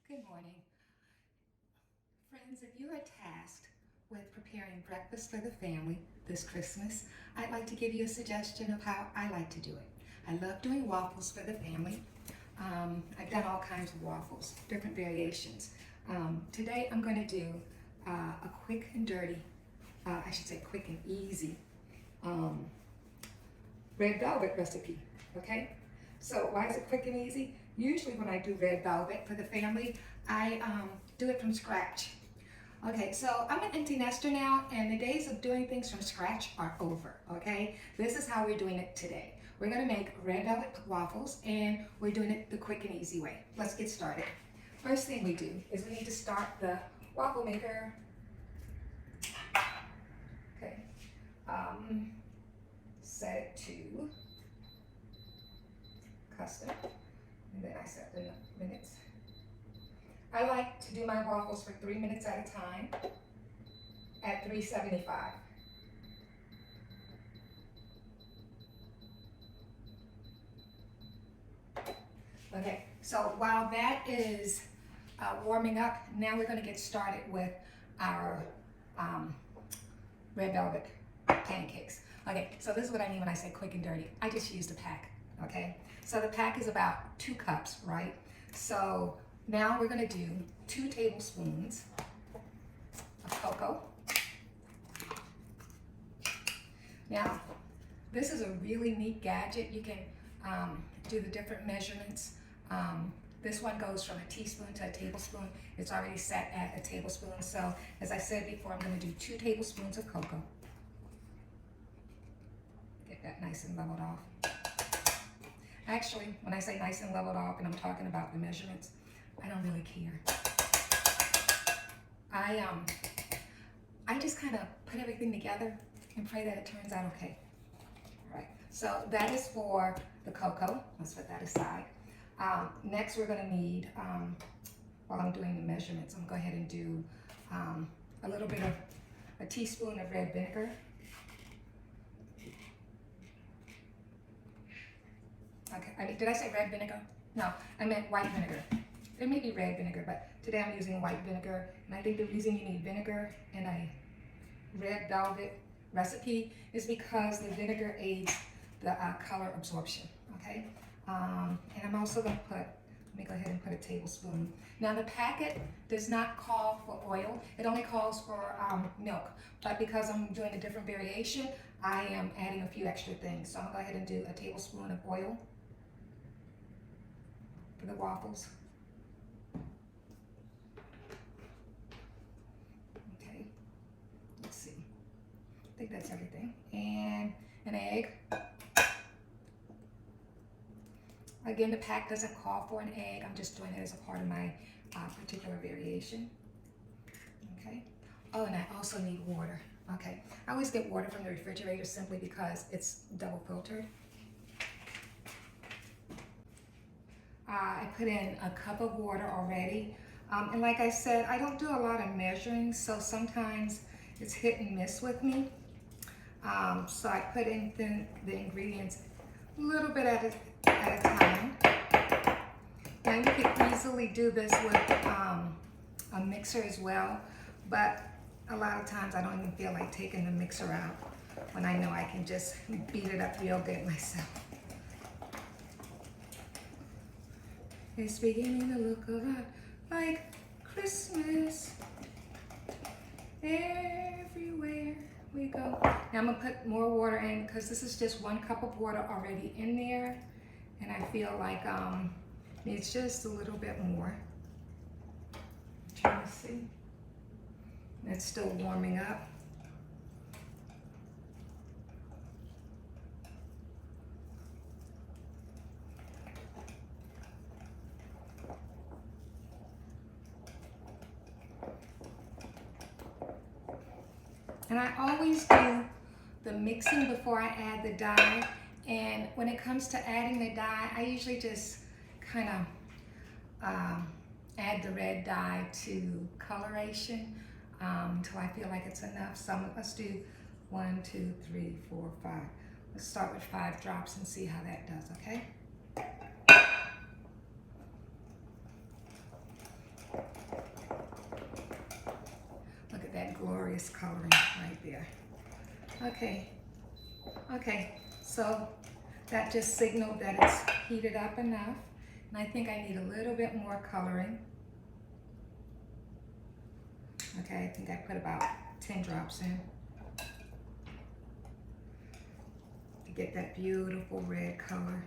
Good morning. Friends, if you are tasked with preparing breakfast for the family this Christmas, I'd like to give you a suggestion of how I like to do it. I love doing waffles for the family. I've done all kinds of waffles, different variations. Today I'm going to do a quick and dirty, I should say quick and easy, um, red velvet recipe, okay? So why is it quick and easy? Usually when I do red velvet for the family, I do it from scratch. Okay, so I'm an empty nester now, and the days of doing things from scratch are over, okay? This is how we're doing it today. We're gonna make red velvet waffles, and we're doing it the quick and easy way. Let's get started. First thing we do is we need to start the waffle maker. Okay, set it to custom, and then I set the minutes. I like to do my waffles for 3 minutes at a time at 375. Okay, so while that is warming up, now we're going to get started with our red velvet pancakes. Okay, so this is what I mean when I say quick and dirty. I just used a pack, okay? So the pack is about 2 cups, right? So now we're gonna do 2 tablespoons of cocoa. Now, this is a really neat gadget. You can do the different measurements. This one goes from a teaspoon to a tablespoon. It's already set at a tablespoon. So as I said before, I'm gonna do 2 tablespoons of cocoa. Get that nice and leveled off. Actually, when I say nice and leveled off and I'm talking about the measurements, I don't really care. I just kind of put everything together and pray that it turns out okay. All right, so that is for the cocoa. Let's put that aside. Next, we're gonna need, while I'm doing the measurements, I'm gonna go ahead and do a little bit of a teaspoon of red vinegar. Okay, did I say red vinegar? No, I meant white vinegar. There may be red vinegar, but today I'm using white vinegar. And I think the reason you need vinegar in a red velvet recipe is because the vinegar aids the color absorption, okay? And I'm also gonna let me go ahead and put a tablespoon. Now the packet does not call for oil. It only calls for milk. But because I'm doing a different variation, I am adding a few extra things. So I'm gonna go ahead and do a tablespoon of oil for the waffles. Okay, let's see. I think that's everything. And an egg. Again, the pack doesn't call for an egg. I'm just doing it as a part of my particular variation. Okay. Oh, and I also need water. Okay. I always get water from the refrigerator simply because it's double filtered. I put in a cup of water already. And like I said, I don't do a lot of measuring, so sometimes it's hit and miss with me. So I put in the ingredients a little bit at a time. Now you could easily do this with a mixer as well, but a lot of times I don't even feel like taking the mixer out when I know I can just beat it up real good myself. It's beginning to look a lot like Christmas everywhere we go. Now I'm gonna put more water in because this is just 1 cup of water already in there, and I feel like needs just a little bit more. I'm trying to see. It's still warming up. And I always do the mixing before I add the dye. And when it comes to adding the dye, I usually just kind of add the red dye to coloration until I feel like it's enough. So let's do 1, 2, 3, 4, 5. Let's start with 5 drops and see how that does, okay? glorious coloring right there. Okay, so that just signaled that it's heated up enough. And I think I need a little bit more coloring. Okay, I think I put about 10 drops in to get that beautiful red color.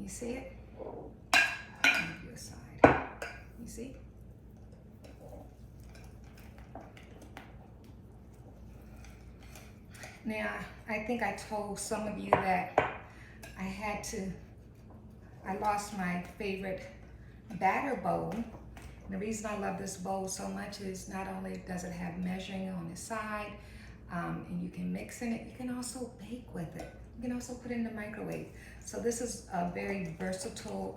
You see it? I'll give you a side. You see? Now, I think I told some of you that I lost my favorite batter bowl. And the reason I love this bowl so much is not only does it have measuring on the side, and you can mix in it, you can also bake with it. You can also put it in the microwave. So this is a very versatile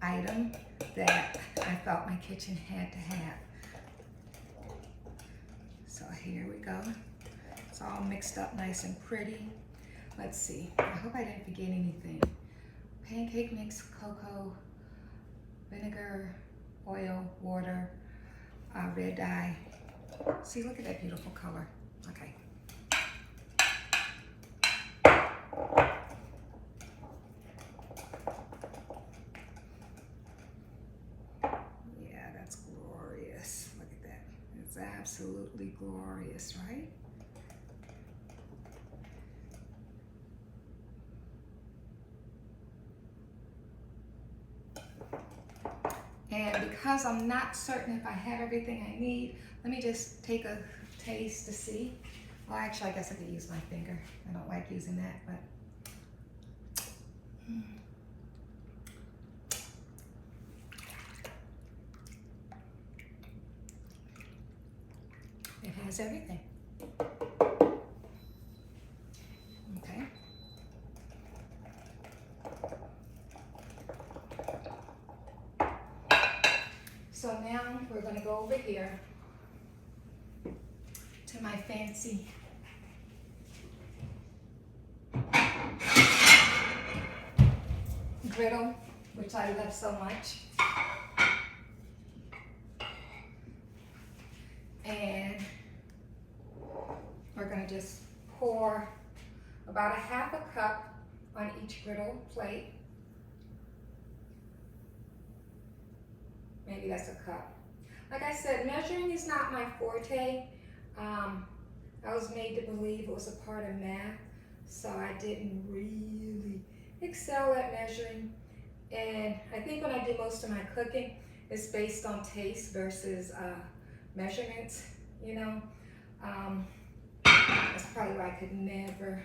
item that I felt my kitchen had to have. So here we go. It's all mixed up nice and pretty. Let's see, I hope I didn't forget anything. Pancake mix, cocoa, vinegar, oil, water, red dye. See, look at that beautiful color. Okay. Yeah, that's glorious. Look at that. It's absolutely glorious, right? And because I'm not certain if I have everything I need, let me just take a taste to see. Well, actually, I guess I could use my finger. I don't like using that, but. It has everything. Okay. So now we're going to go over here to my fancy griddle, which I love so much. And we're going to just pour about a half a cup on each griddle plate. Maybe that's a cup. Like I said, measuring is not my forte. I was made to believe it was a part of math, so I didn't really excel at measuring. And I think when I do most of my cooking, it's based on taste versus measurements, you know. That's probably why I could never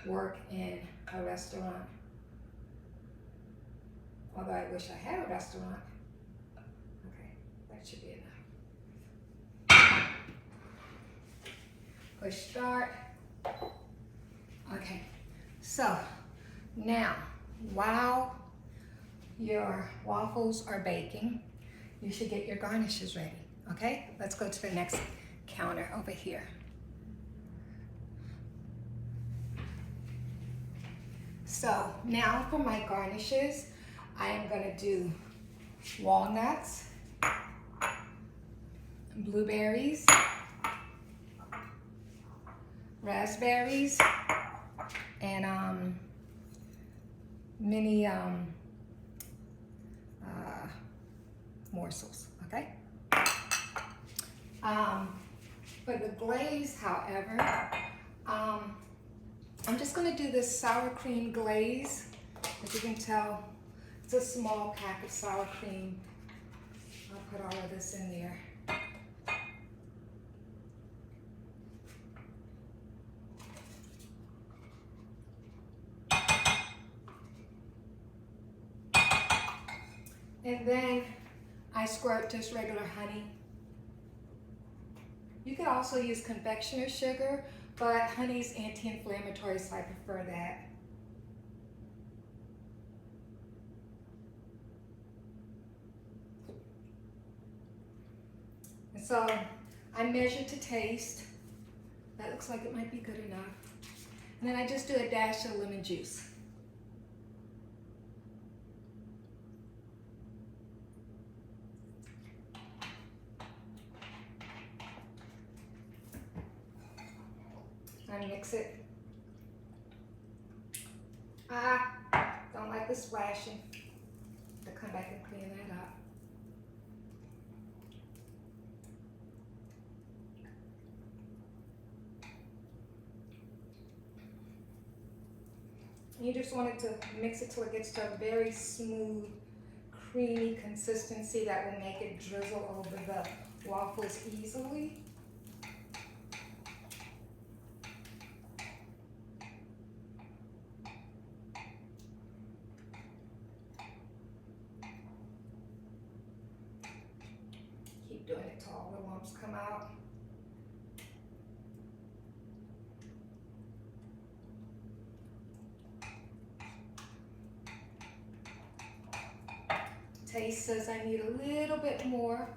work in a restaurant. Although I wish I had a restaurant. That should be enough. Push start. Okay, so now while your waffles are baking, you should get your garnishes ready. Okay, let's go to the next counter over here. So now for my garnishes, I am going to do walnuts, blueberries, raspberries, and mini morsels, okay? For the glaze, however, I'm just gonna do this sour cream glaze. As you can tell, it's a small pack of sour cream. I'll put all of this in there. And then I squirt just regular honey. You could also use confectioner sugar, but honey's anti-inflammatory, so I prefer that. And so I measure to taste. That looks like it might be good enough. And then I just do a dash of lemon juice. and mix it. Don't like the splashing. To come back and clean that up. You just want it to mix it till it gets to a very smooth, creamy consistency that will make it drizzle over the waffles easily. Keep doing it till all the lumps come out. Taste says I need a little bit more.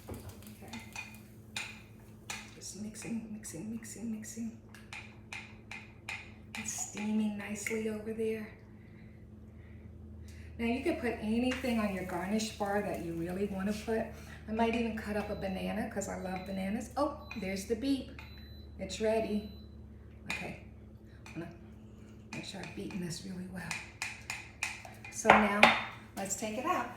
Okay. Just mixing, mixing, mixing, mixing. It's steaming nicely over there. Now you can put anything on your garnish bar that you really want to put. I might even cut up a banana because I love bananas. Oh, there's the beep. It's ready. Okay. I'm gonna make sure I've beaten this really well. So now, let's take it out.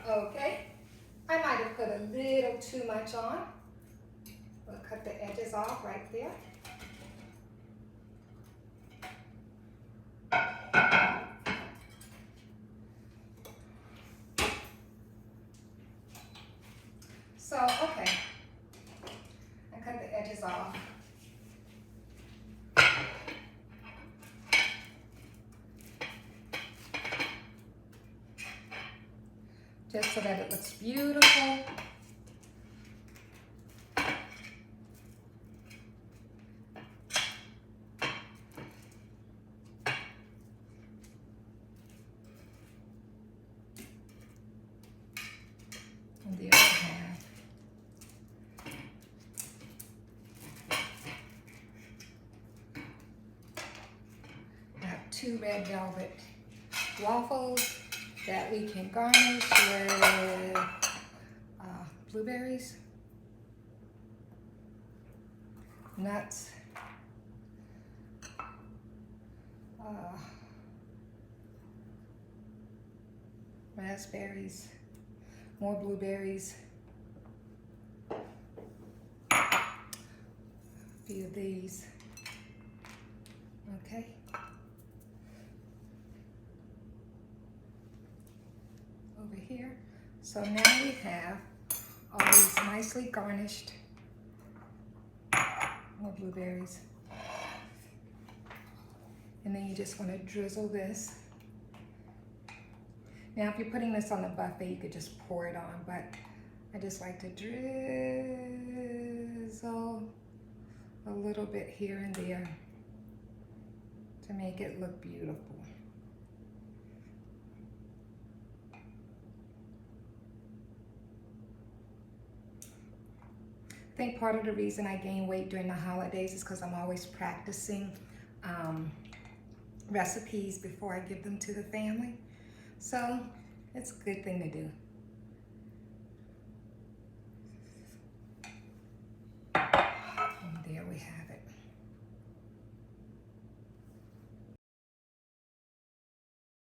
Okay, I might have put a little too much on. We'll cut the edges off right there. So, okay, I cut the edges off. Just so that it looks beautiful. And the other half. I have 2 red velvet waffles that we can garnish with blueberries, nuts, raspberries, more blueberries, a few of these, okay. Over here. So now we have all these nicely garnished, more blueberries. And then you just want to drizzle this. Now if you're putting this on a buffet, you could just pour it on, but I just like to drizzle a little bit here and there to make it look beautiful. I think part of the reason I gain weight during the holidays is because I'm always practicing recipes before I give them to the family. So it's a good thing to do.